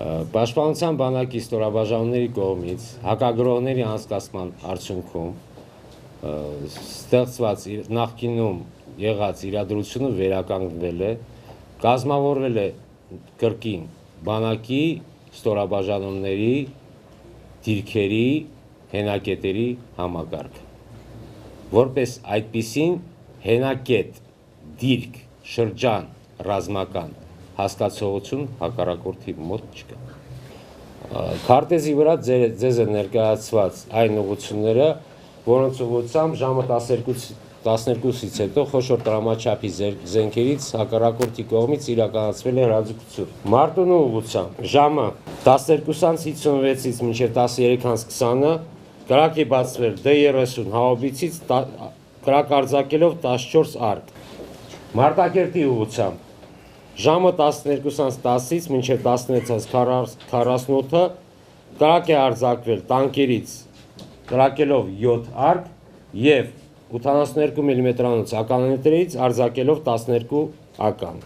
Պաշտպանության բանակի ստորաբաժանումների կողմից հակագրողների անցկացման արդյունքում ստեղծված նախկինում եղած իրադրությունը վերականգնվել է, կազմավորվել է կրկին բանակի ստորաբաժանումների դիրքերի հենակետերի համակարգ, որպես այդպիսին հենակետ, դիրք, շրջան, ռազմական հասկացողություն հակառակորդի մոտ չկա։ Քարտեզի վրա ձեզ է ներկայացված այն ուղղությունները, որոնց ուղղությամբ ժամը 12-ից հետո խոշոր տրամաչափի զենքերից հակառակորդի կողմից իրականացվել է հրաձգություն։ Մարտունու ուղղությամբ ժամը 12:56-ից մինչև 13:20-ը կրակ է բացվել D30 հաուբիցից կրակ արձակելով 14 արկ։ Մարտակերտի ուղղությամբ ժամը 12:10-ից մինչև 16:48-ը կրակ է արձակվել տանկերից կրակելով 7 արկ և 82 մմ-անոց ականանետերից արձակելով 12 ական։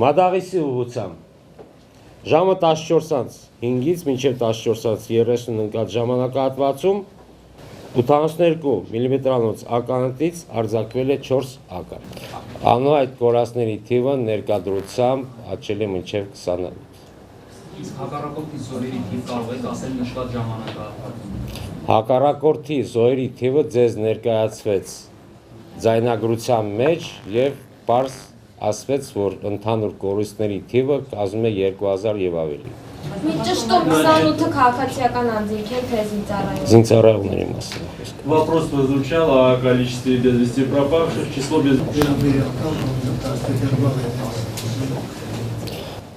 Մադաղիսի ուղղությամբ ժամը 14:05-ից մինչև 14:30 ընկած ժամանակահատվածում 82 մմ-անոց ականանետից արձակվել է 4 ական։ Անհայտ կորածների թիվը ներկայությամբ աճել է մինչև 20։ Իսկ հակառակորդի զորերի թիվ կարող եք ասել նշված ժամանակահատվածում։ Հակառակորդի զոհերի թիվը ձեզ ներկայացվեց ձայնագրության մեջ և պարզ ասվեց, որ ընդհանուր կորուստների թիվը կազմում է 2000 և ավելի։ Ճշտով 28-ը քաղաքացիական անձինք են, թե զինծառայողներ։ Զինծառայողների մասին։ Вопрос прозвучал о количестве без вести пропавших, число без...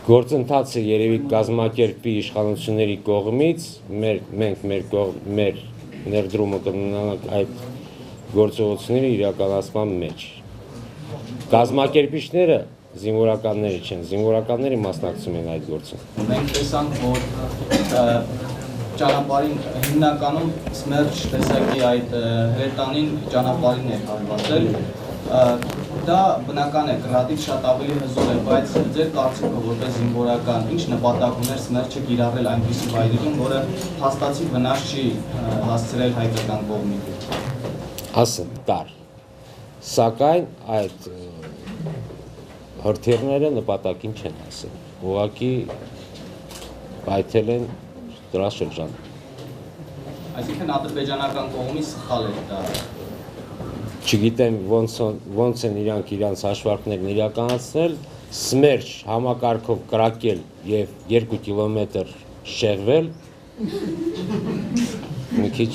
Գործընթացը երևի կազմակերպի իշխանությունների կողմից, մենք մեր ներդրումը կմնանք այդ գործողությունների իրականացման մեջ։ Կազմակերպիչները զինվորականների չեն, զինվորականները մասնակցում են այդ գործին։ Մենք տեսանք, որ ճանապարհին հիմնականում սմերջ տեսակի այդ հրետանին ճանապարհին է հարվածել, դա բնական է, կրատից շատ ավելի հզոր է, բայց ձեր կարծիքով որպես զինվորական ինչ նպատակ ուներ սմերջը կիրառել այնպիսի վայրերում, որը փաստացի վնաս չի հասցրել հայկական կողմին։ Ասեմ, կար, սակայն այդ հրթիռները նպատակին չեն հասել, ուղղակի պայթել են դրա շրջանը։ Այսինքն ադրբեջանական կողմից սխալ է դա։ Չգիտեմ ոնց են իրանց հաշվարկներն իրականացնել, սմերջ համակարգով կրակել և 2 կիլոմետր շեղվել, մի քիչ